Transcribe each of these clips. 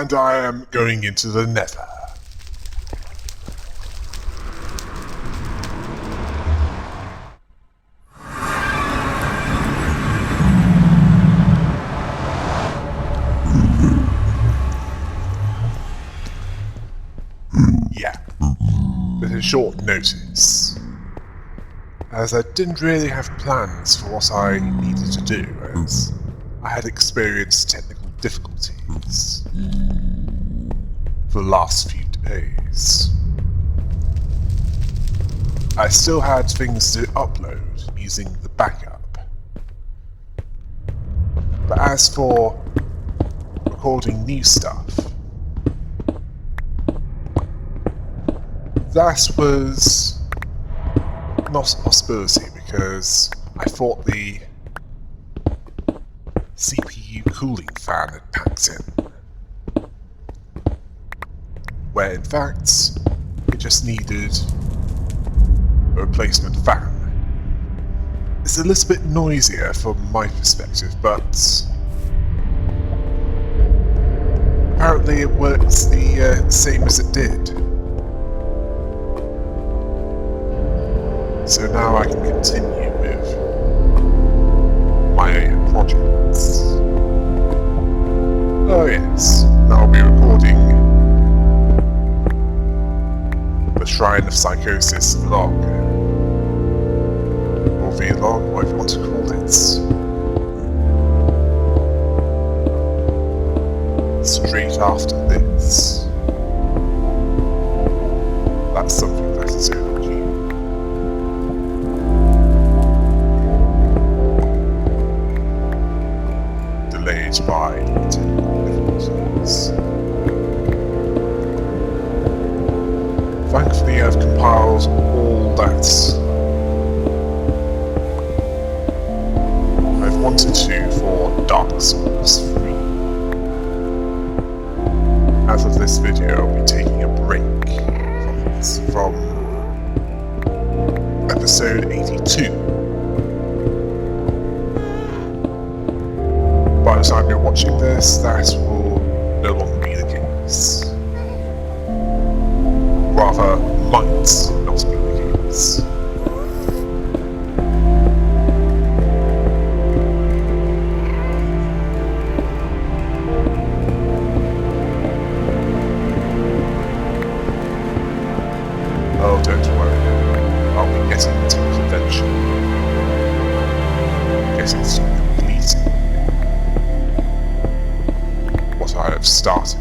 and I am going into the Nether. Yeah, with a short notice, as I didn't really have plans for what I needed to do, as I had experienced technical difficulties for the last few days. I still had things to upload using the backup, but as for recording new stuff, that was not a possibility because I thought the CPU cooling fan had packed in, where in fact it just needed a replacement fan. It's a little bit noisier from my perspective, but apparently it works the same as it did. So now I can continue with my projects. Oh yes, I'll be recording the Shrine of Psychosis vlog, or vlog, whatever you want to call it, straight after this. That's something that is overdue. Delayed by technical difficulties. Thankfully I've compiled all that I've wanted to for Dark Souls 3. As of this video, I'll be taking a break from episode 82. By the time you're watching this, that will no longer be the case. Rather, might not be the case. Oh, don't worry. I'll be getting to the convention. Getting to completing what I have started.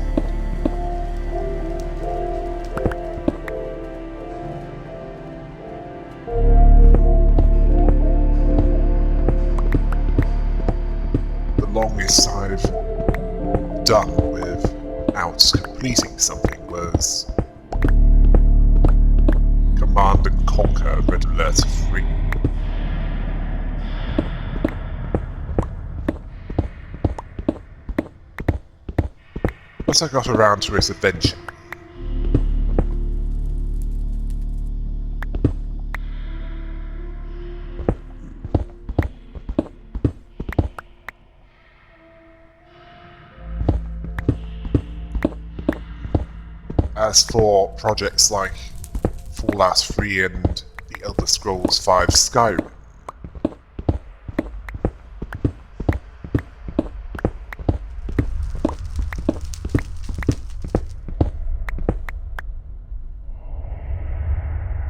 The longest I've done without completing something was Command and Conquer Red Alert 3. But I got around to it eventually. As for projects like Fallout 3 and The Elder Scrolls V Skyrim,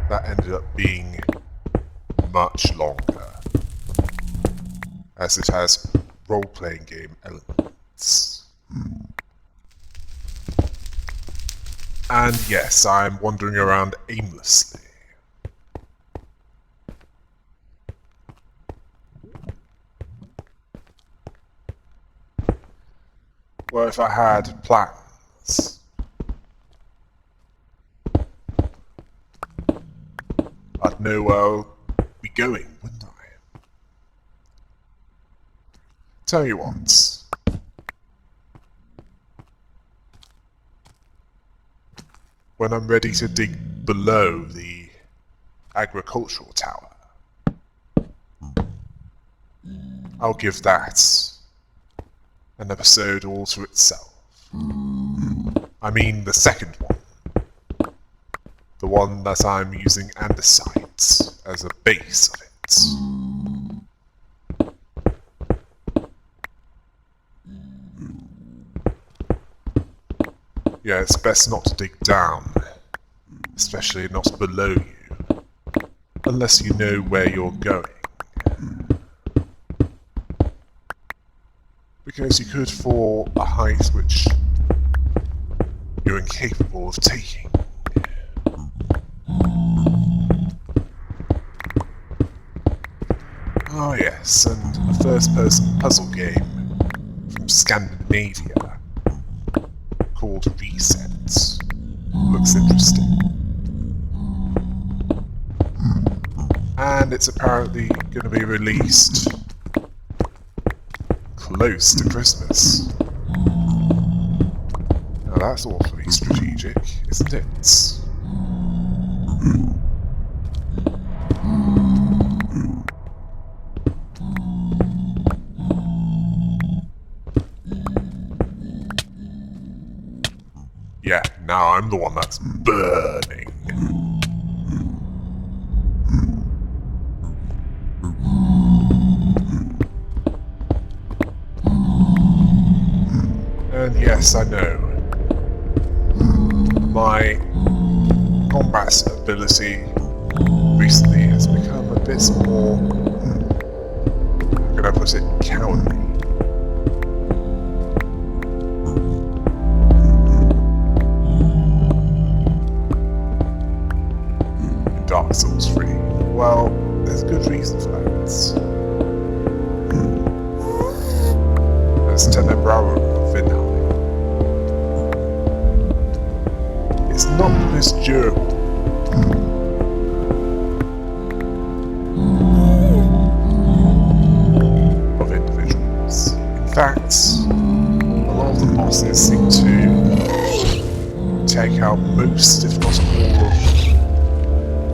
that ended up being much longer, as it has role-playing game elements. And yes, I'm wandering around aimlessly. Well, if I had plans, I'd know where I'll be going, wouldn't I? Tell you what. When I'm ready to dig below the agricultural tower, I'll give that an episode all to itself. I mean the second one. The one that I'm using andesite as a base of it. Yeah, it's best not to dig down, especially not below you, unless you know where you're going. Because you could fall a height which you're incapable of taking. Oh yes, and a first-person puzzle game from Scandinavia called Reset. Looks interesting. And it's apparently going to be released close to Christmas. Now that's awfully strategic, isn't it? Yeah, now I'm the one that's burning. And yes, I know. My combat ability recently has become a bit more, how can I put it, cowardly. In Dark Souls 3. Well, there's a good reason for that. There's Tenebrarum of Vinheim. It's not the most durable of individuals. In fact, a lot of the bosses seem to take out most, if not all,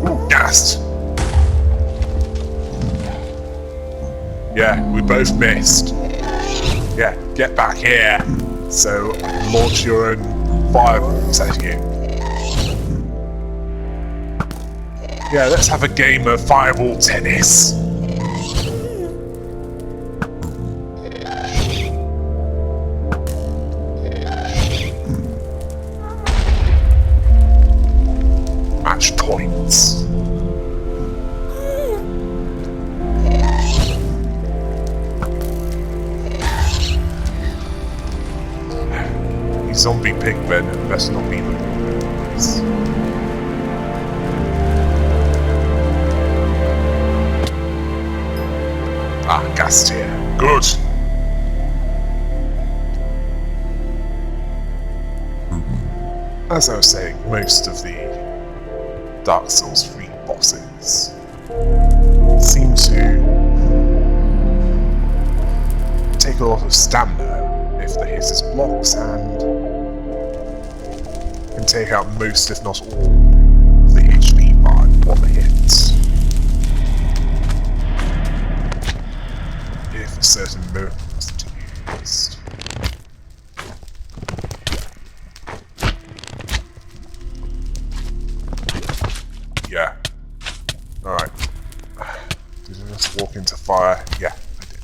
of... Ooh, gassed! Yeah, we both missed. Yeah, get back here, so I can launch your own fireballs at you. Yeah, let's have a game of fireball tennis. Match points. These zombie pigmen best not be looking at this. Ah, gassed here. Good. As I was saying, most of the Dark Souls 3 bosses seem to take a lot of stamina if the hit is blocks and can take out most, if not all, of the HP by one hit. If a certain miracle wasn't used. Yeah. Alright. Did I just walk into fire? Yeah, I did.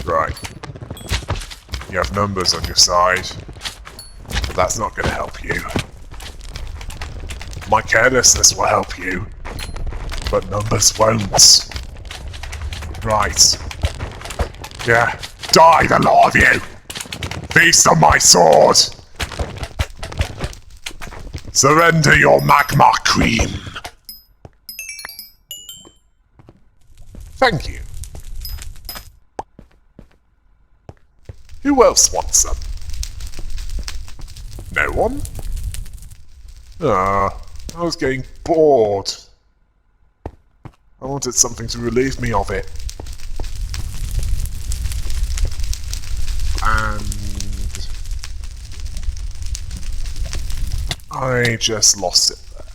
Right. You have numbers on your side, but that's not going to help you. My carelessness will help you, but numbers won't. Right. Yeah. Die, the lot of you! Feast on my sword! Surrender your magma cream! Thank you. Who else wants some? No one? Ah, I was getting bored. I wanted something to relieve me of it. And I just lost it there.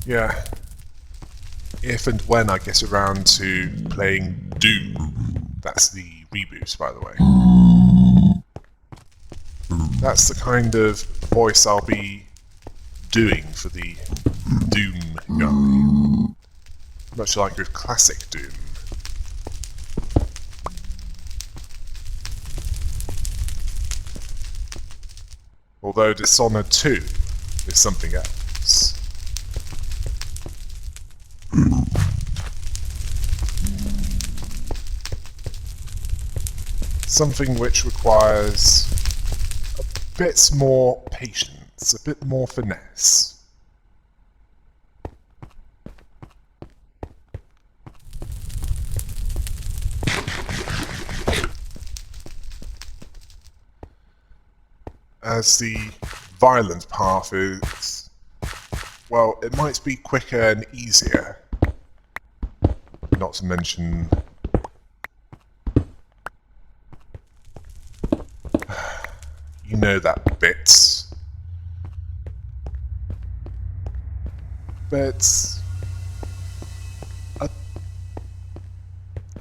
Yeah. If and when I get around to playing Doom, that's the reboot, by the way. That's the kind of voice I'll be doing for the Doom guy. Much like with classic Doom. Although Dishonored 2 is something else. Something which requires a bit more patience, a bit more finesse. As the violent path is, well, it might be quicker and easier. Not to mention you know that bit. But a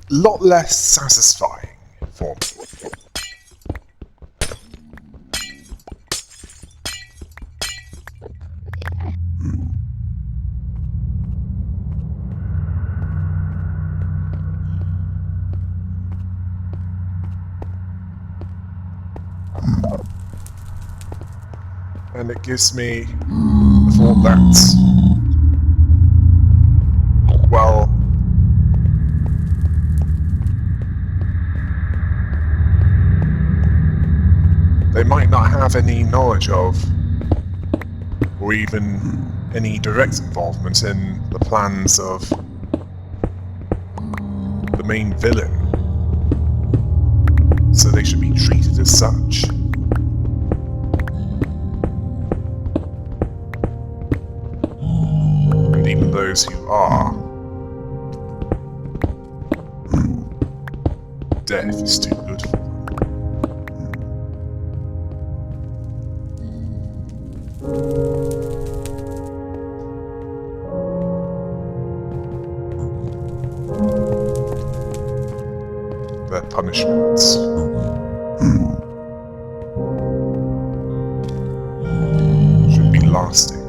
lot less satisfying for me. And it gives me the thought that, well, they might not have any knowledge of, or even any direct involvement in the plans of the main villain, so they should be treated as such. And even those who are, death is too good for them. Their punishments should be lasting.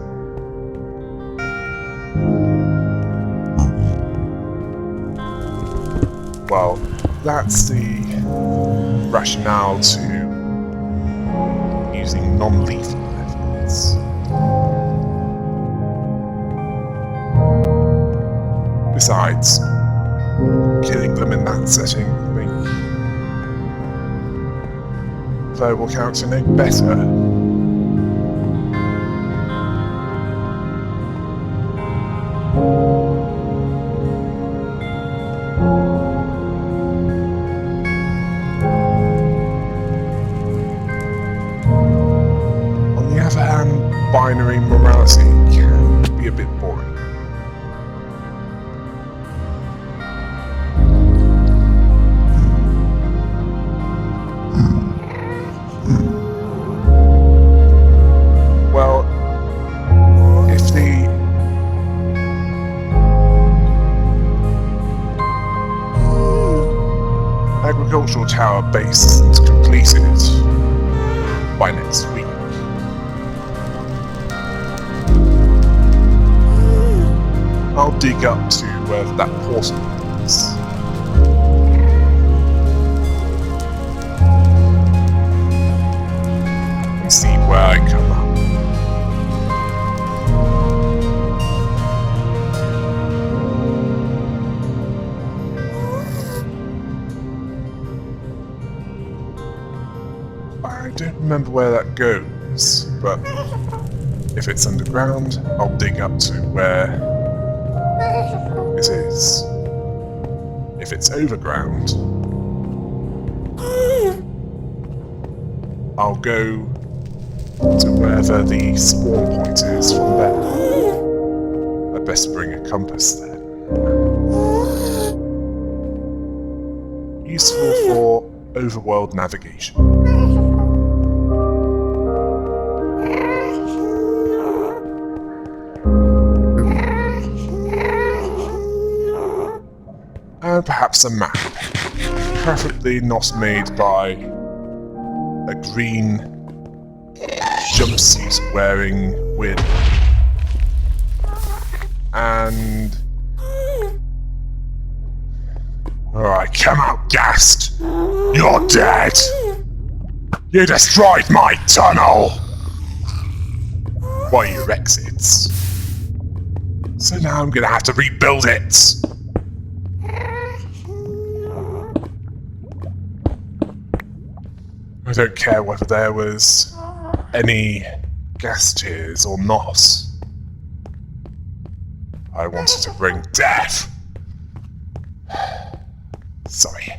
Well, that's the rationale to using non-lethal methods. Besides, killing them in that setting would make the playable character no better. On the other hand, binary morality can be a bit boring. Well, if the agricultural tower base isn't completed by next week, I'll dig up to where that portal is. And see where I come up. I don't remember where that goes, but if it's underground, I'll dig up to where it is. If it's overground, I'll go to wherever the spawn point is from there. I'd best bring a compass then. Useful for overworld navigation. And perhaps a map. Preferably not made by a green jumpsuit wearing weird. And... Alright, come out, Gast! You're dead! You destroyed my tunnel! Well, your exits. So now I'm gonna have to rebuild it! I don't care whether there was any gas tears or not. I wanted to bring death! Sorry.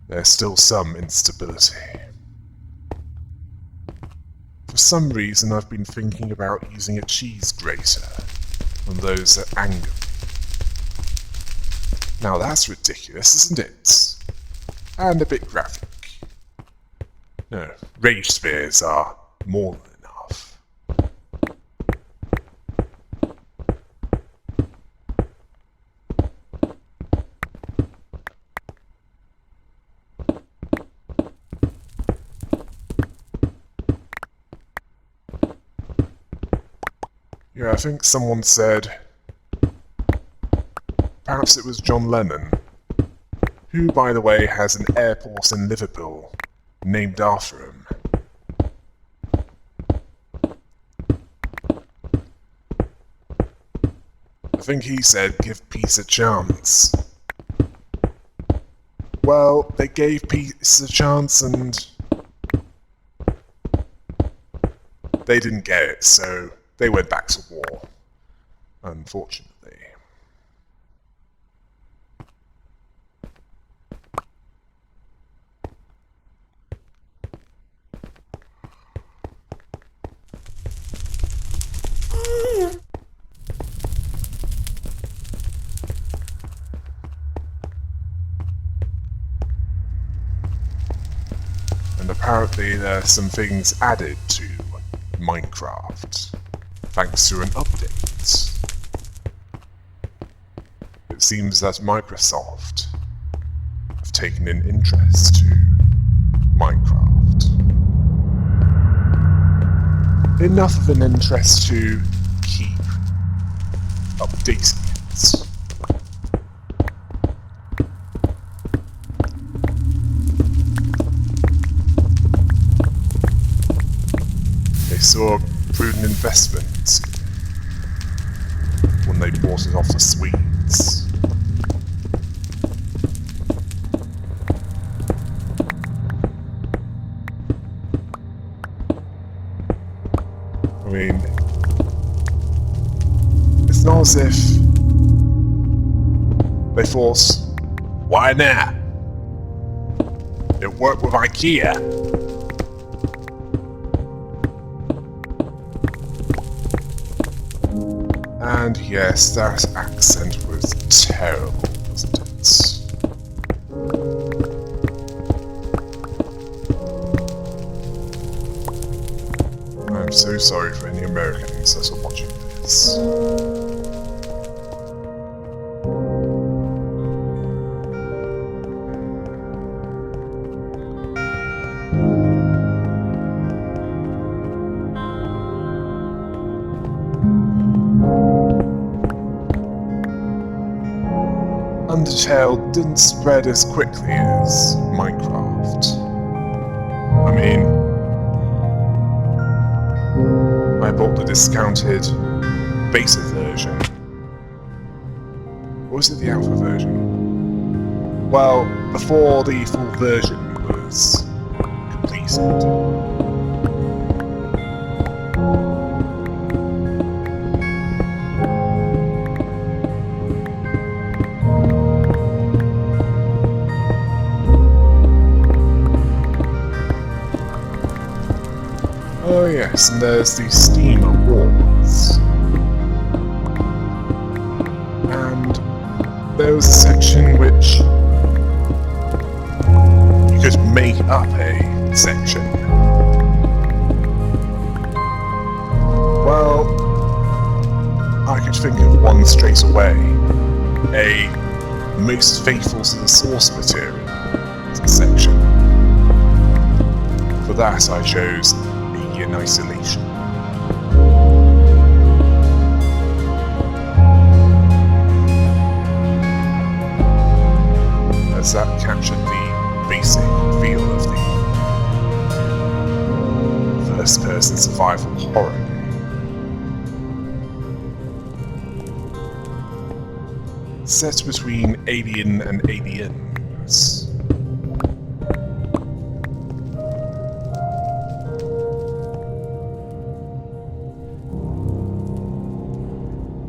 There's still some instability. For some reason I've been thinking about using a cheese grater on those that anger me. Now that's ridiculous, isn't it? And a bit graphic. No, rage spheres are more than enough. Yeah, I think someone said, perhaps it was John Lennon, who, by the way, has an airport in Liverpool named after him. I think he said, give peace a chance. Well, they gave peace a chance and they didn't get it, so they went back to war, unfortunately. And apparently there are some things added to Minecraft, thanks to an update. It seems that Microsoft have taken an interest to Minecraft. Enough of an interest to keep updating it. They saw a prudent investment when they bought it off the Swedes. I mean, it's not as if they thought, why not? It worked with IKEA. And yes, that accent was terrible, wasn't it? I'm so sorry for any Americans that are watching this. Undertale didn't spread as quickly as Minecraft. I mean, I bought the discounted beta version. Or was it the alpha version? Well, before the full version was completed. Oh yes, and there's the Steam Awards. And there was a section which you could make up a section. Well, down straight away a most faithful to the source material section. For that I chose Alien Isolation. As that captured the basic feel of the first-person survival horror game. Set between Alien and Aliens.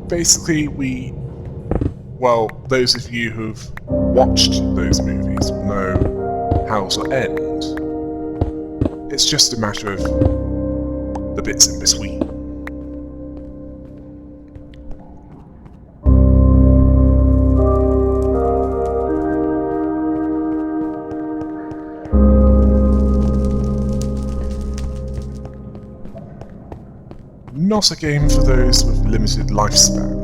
Basically, well, those of you who've watched those movies will know how it'll end. It's just a matter of the bits in between. Not a game for those with limited lifespans.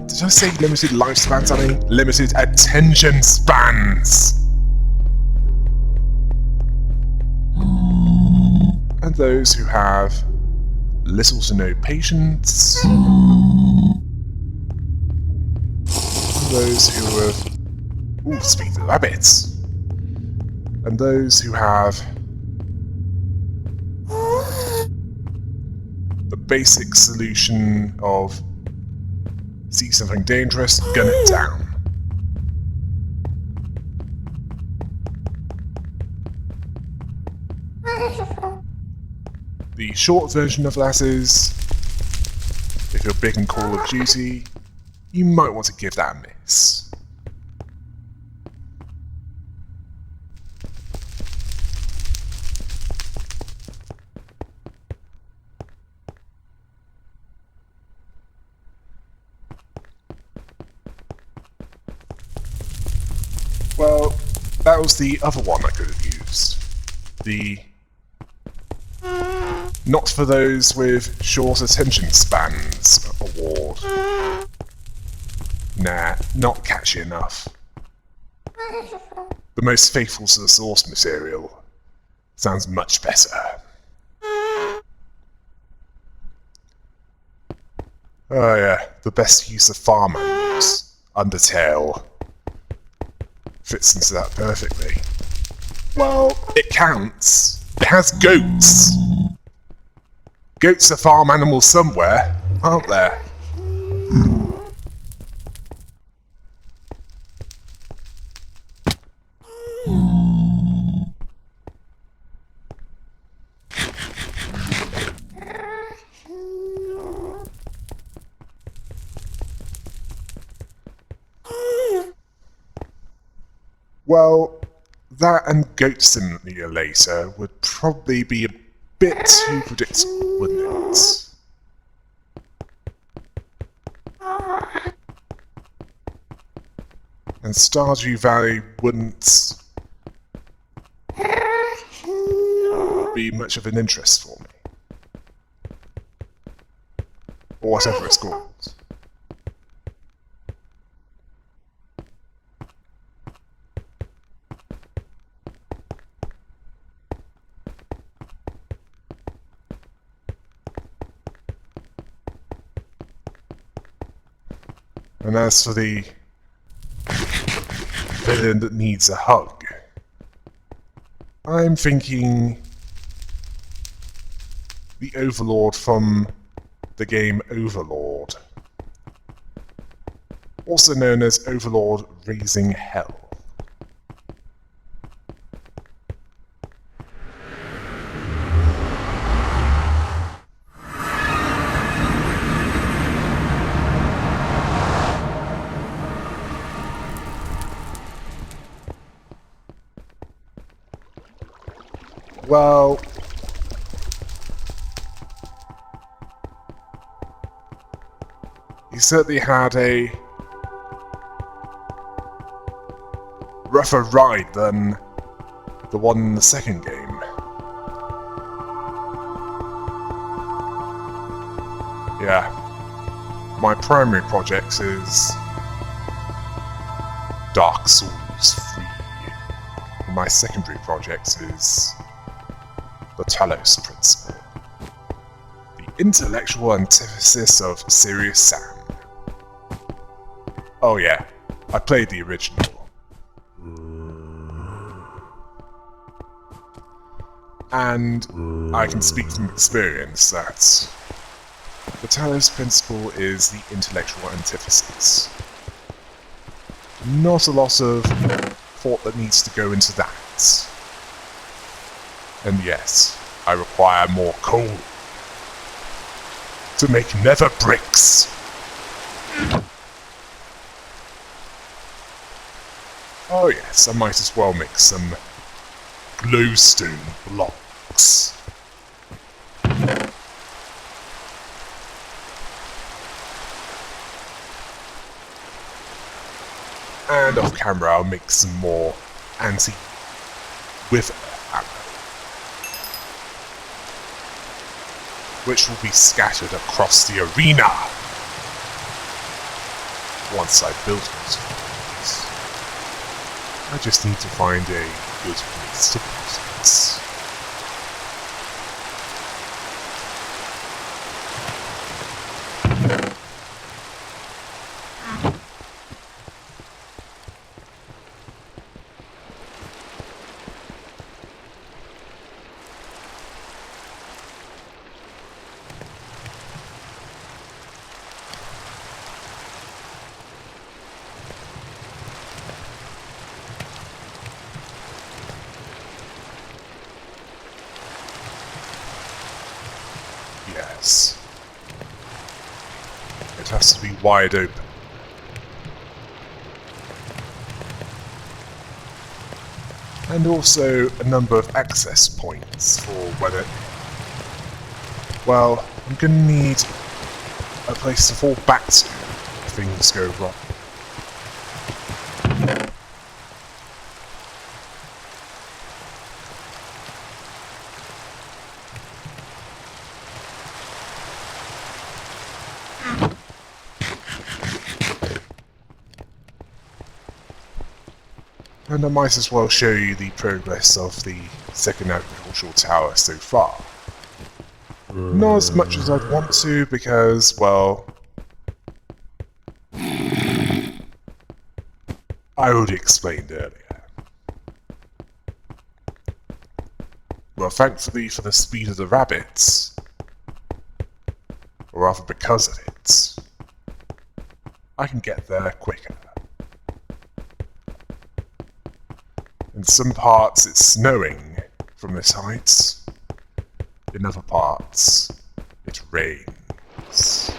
Did I say limited lifespans? I mean limited attention spans! And those who have little to no patience. And those who have... Ooh, speak the rabbits! And those who have the basic solution of see something dangerous, gun it down. The short version of that is, if you're big in Call of Duty, you might want to give that a miss. Well, that was the other one I could have used. The not for those with short attention spans award. Nah, not catchy enough. The most faithful to the source material sounds much better. Oh yeah, the best use of farm animals. Undertale fits into that perfectly. Well, it counts. It has goats. Goats are farm animals somewhere, aren't there? Well, that and Goat Simulator would probably be a bit too predictable, wouldn't it? And Stardew Valley wouldn't be much of an interest for me. Or whatever it's called. And as for the villain that needs a hug, I'm thinking the Overlord from the game Overlord, also known as Overlord Raising Hell. Well, he certainly had a rougher ride than the one in the second game. Yeah. my primary project is Dark Souls 3. And my secondary project is the Talos Principle, the intellectual antithesis of Serious Sam. Oh yeah, I played the original. And I can speak from experience that the Talos Principle is the intellectual antithesis. Not a lot of thought that needs to go into that. And yes, I require more coal to make nether bricks. Oh yes, I might as well make some glowstone blocks. And off camera I'll make some more anti-wither ammo, which will be scattered across the arena once I build it. I just need to find a good place to put it. Yes. It has to be wide open. And also a number of access points for whether... Well, I'm gonna need a place to fall back to if things go wrong. And I might as well show you the progress of the second agricultural tower so far. Not as much as I'd want to because, well... I already explained earlier. Well, thankfully for the speed of the rabbits, or rather because of it, I can get there quicker. In some parts it's snowing from this height, in other parts it rains.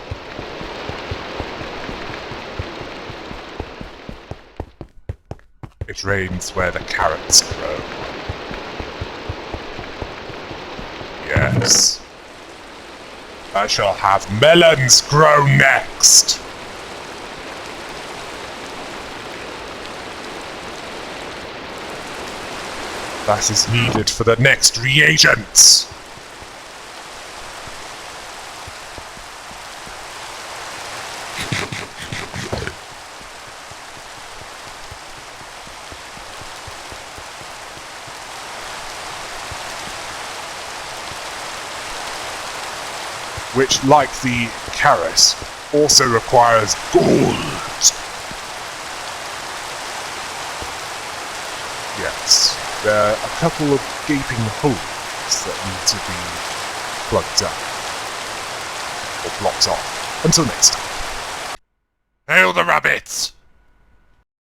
It rains where the carrots grow. Yes. I shall have melons grow next! That is needed for the next reagents! Which, like the carrot, also requires gold. Yes. There are a couple of gaping holes that need to be plugged up. Or blocked off. Until next time. Hail the rabbits!